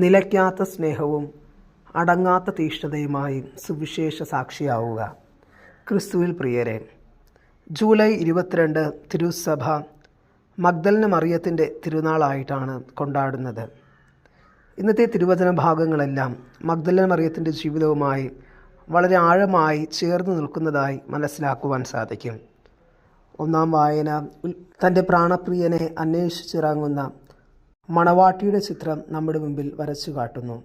നിലയ്ക്കാത്ത സ്നേഹവും അടങ്ങാത്ത തീഷ്ണതയുമായി സുവിശേഷ സാക്ഷിയാവുക. ക്രിസ്തുവിൽ പ്രിയരെ, ജൂലൈ 22 തിരുസഭ മഗ്ദലന മറിയത്തിൻ്റെ തിരുനാളായിട്ടാണ് കൊണ്ടാടുന്നത്. ഇന്നത്തെ തിരുവചന ഭാഗങ്ങളെല്ലാം മഗ്ദലന മറിയത്തിൻ്റെ ജീവിതവുമായി വളരെ ആഴമായി ചേർന്ന് നിൽക്കുന്നതായി മനസ്സിലാക്കുവാൻ സാധിക്കും. ഒന്നാം വായന തൻ്റെ പ്രാണപ്രിയനെ അന്വേഷിച്ചിറങ്ങുന്ന മണവാട്ടിയുടെ ചിത്രം നമ്മുടെ മുമ്പിൽ വരച്ചു കാട്ടുന്നു.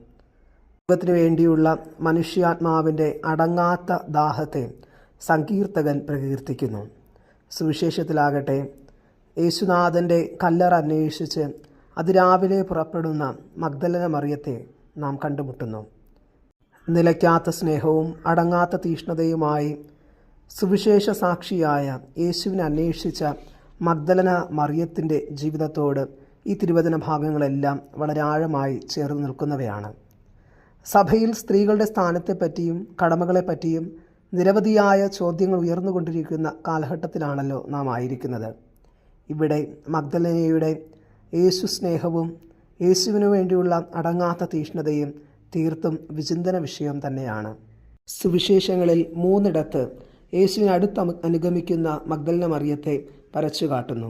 ദൈവത്തിനു വേണ്ടിയുള്ള മനുഷ്യാത്മാവിൻ്റെ അടങ്ങാത്ത ദാഹത്തെ സങ്കീർത്തകൻ പ്രകീർത്തിക്കുന്നു. സുവിശേഷത്തിലാകട്ടെ യേശുനാഥൻ്റെ കല്ലറ അന്വേഷിച്ച് അതിരാവിലെ പുറപ്പെടുന്ന മഗ്ദലന മറിയത്തെ നാം കണ്ടുമുട്ടുന്നു. നിലയ്ക്കാത്ത സ്നേഹവും അടങ്ങാത്ത തീഷ്ണതയുമായി സുവിശേഷ സാക്ഷിയായ യേശുവിനെ അന്വേഷിച്ച മഗ്ദലന മറിയത്തിൻ്റെ ജീവിതത്തോട് ഈ തിരുവചന ഭാഗങ്ങളെല്ലാം വളരെ ആഴമായി ചേർന്ന് നിൽക്കുന്നവയാണ്. സഭയിൽ സ്ത്രീകളുടെ സ്ഥാനത്തെപ്പറ്റിയും കടമകളെപ്പറ്റിയും നിരവധിയായ ചോദ്യങ്ങൾ ഉയർന്നുകൊണ്ടിരിക്കുന്ന കാലഘട്ടത്തിലാണല്ലോ നാം ആയിരിക്കുന്നത്. ഇവിടെ മഗ്ദലനയുടെ യേശു സ്നേഹവും യേശുവിനു വേണ്ടിയുള്ള അടങ്ങാത്ത തീഷ്ണതയും തീർത്തും വിചിന്തന വിഷയം തന്നെയാണ്. സുവിശേഷങ്ങളിൽ 3 യേശുവിനെ അടുത്ത് അനുഗമിക്കുന്ന മഗ്ദലന മറിയത്തെ പരച്ചു കാട്ടുന്നു.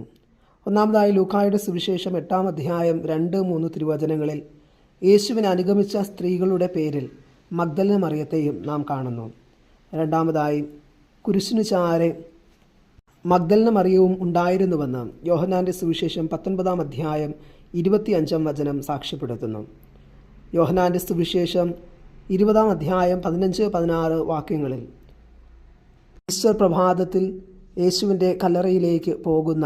ഒന്നാമതായി ലൂക്കായുടെ സുവിശേഷം 8-ാം അധ്യായം 2-3 തിരുവചനങ്ങളിൽ യേശുവിനെ അനുഗമിച്ച സ്ത്രീകളുടെ പേരിൽ മഗ്ദലന മറിയത്തെയും നാം കാണുന്നു. രണ്ടാമതായി കുരിശിനു ചാരെ മഗ്ദലന മറിയവും ഉണ്ടായിരുന്നുവെന്ന് യോഹന്നാൻ്റെ സുവിശേഷം 19-ാം അധ്യായം 25-ാം വചനം സാക്ഷ്യപ്പെടുത്തുന്നു. യോഹന്നാൻ്റെ സുവിശേഷം 20-ാം അധ്യായം 15-16 വാക്യങ്ങളിൽ ഈസ്റ്റർ പ്രഭാതത്തിൽ യേശുവിൻ്റെ കല്ലറയിലേക്ക് പോകുന്ന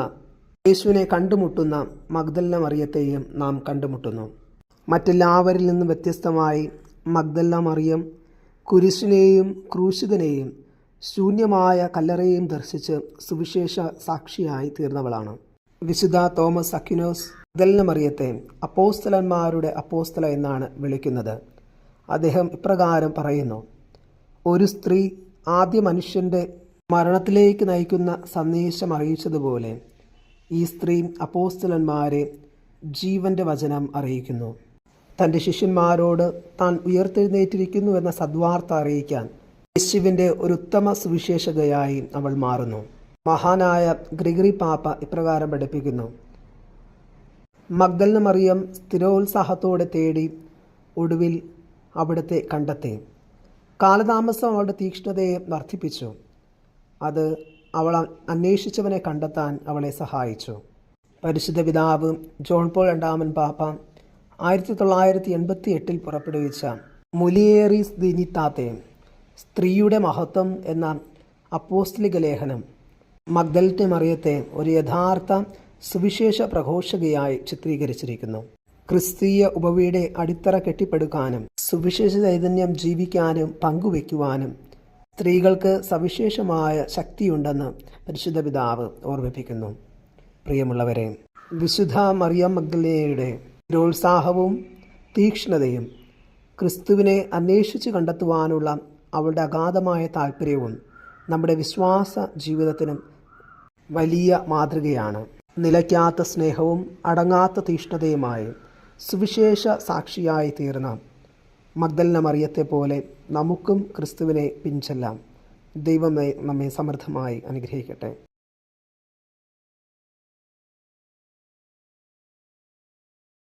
യേശുവിനെ കണ്ടുമുട്ടുന്ന മഗ്ദലന മറിയത്തെയും നാം കണ്ടുമുട്ടുന്നു. മറ്റെല്ലാവരിൽ നിന്നും വ്യത്യസ്തമായി മഗ്ദലന മറിയം കുരിശിനെയും ക്രൂശിതനെയും ശൂന്യമായ കല്ലറയെയും ദർശിച്ച് സുവിശേഷ സാക്ഷിയായി തീർന്നവളാണ്. വിശുദ്ധ തോമസ് അക്വിനാസ് മഗ്ദലന മറിയത്തെ അപ്പോസ്തലന്മാരുടെ അപ്പോസ്തല എന്നാണ് വിളിക്കുന്നത്. അദ്ദേഹം ഇപ്രകാരം പറയുന്നു: ഒരു സ്ത്രീ ആദ്യ മനുഷ്യൻ്റെ മരണത്തിലേക്ക് നയിക്കുന്ന സന്ദേശം അറിയിച്ചതുപോലെ ഈ സ്ത്രീ അപ്പോസ്തലന്മാരെ ജീവൻ്റെ വചനം അറിയിക്കുന്നു. തൻ്റെ ശിഷ്യന്മാരോട് താൻ ഉയർത്തെഴുന്നേറ്റിരിക്കുന്നു എന്ന സദ്വാർത്ത അറിയിക്കാൻ യേശുവിൻ്റെ ഒരു ഉത്തമ സുവിശേഷകയായി അവൾ മാറുന്നു. മഹാനായ ഗ്രിഗറി പാപ്പ ഇപ്രകാരം പഠിപ്പിക്കുന്നു: മഗ്ദലന മറിയം സ്ഥിരോത്സാഹത്തോടെ തേടി ഒടുവിൽ അവിടുത്തെ കണ്ടെത്തി. കാലതാമസം അവളുടെ തീക്ഷ്ണതയെ വർദ്ധിപ്പിച്ചു. അത് അവൾ അന്വേഷിച്ചവനെ കണ്ടെത്താൻ അവളെ സഹായിച്ചു. പരിശുദ്ധ പിതാവ് ജോൺ പോൾ 2-ാമൻ പാപ്പ 1988 പുറപ്പെടുവിച്ച മുലിയേറിസ് ദിനിത്താത്തെ സ്ത്രീയുടെ മഹത്വം എന്ന അപ്പോസ്തലിക ലേഖനം മഗ്ദലന മറിയത്തെ ഒരു യഥാർത്ഥ സുവിശേഷ പ്രഘോഷകയായി ചിത്രീകരിച്ചിരിക്കുന്നു. ക്രിസ്തീയ ഉപവിയുടെ അടിത്തറ കെട്ടിപ്പടുക്കാനും സുവിശേഷ ചൈതന്യം ജീവിക്കാനും പങ്കുവയ്ക്കുവാനും സ്ത്രീകൾക്ക് സവിശേഷമായ ശക്തിയുണ്ടെന്ന് പരിശുദ്ധ പിതാവ് ഓർമ്മിപ്പിക്കുന്നു. പ്രിയമുള്ളവരെ, വിശുദ്ധ മറിയം മഗ്ദലനയുടെ പ്രോത്സാഹവും തീക്ഷ്ണതയും ക്രിസ്തുവിനെ അന്വേഷിച്ച് കണ്ടെത്തുവാനുള്ള അവളുടെ അഗാധമായ താല്പര്യവും നമ്മുടെ വിശ്വാസ ജീവിതത്തിനും വലിയ മാതൃകയാണ്. നിലയ്ക്കാത്ത സ്നേഹവും അടങ്ങാത്ത തീക്ഷ്ണതയുമായി സുവിശേഷ സാക്ഷിയായി തീർന്ന മഗ്ദലന മറിയത്തെ പോലെ നമുക്കും ക്രിസ്തുവിനെ പിൻചെല്ലാം. ദൈവമേ നമ്മെ സമൃദ്ധമായി അനുഗ്രഹിക്കട്ടെ.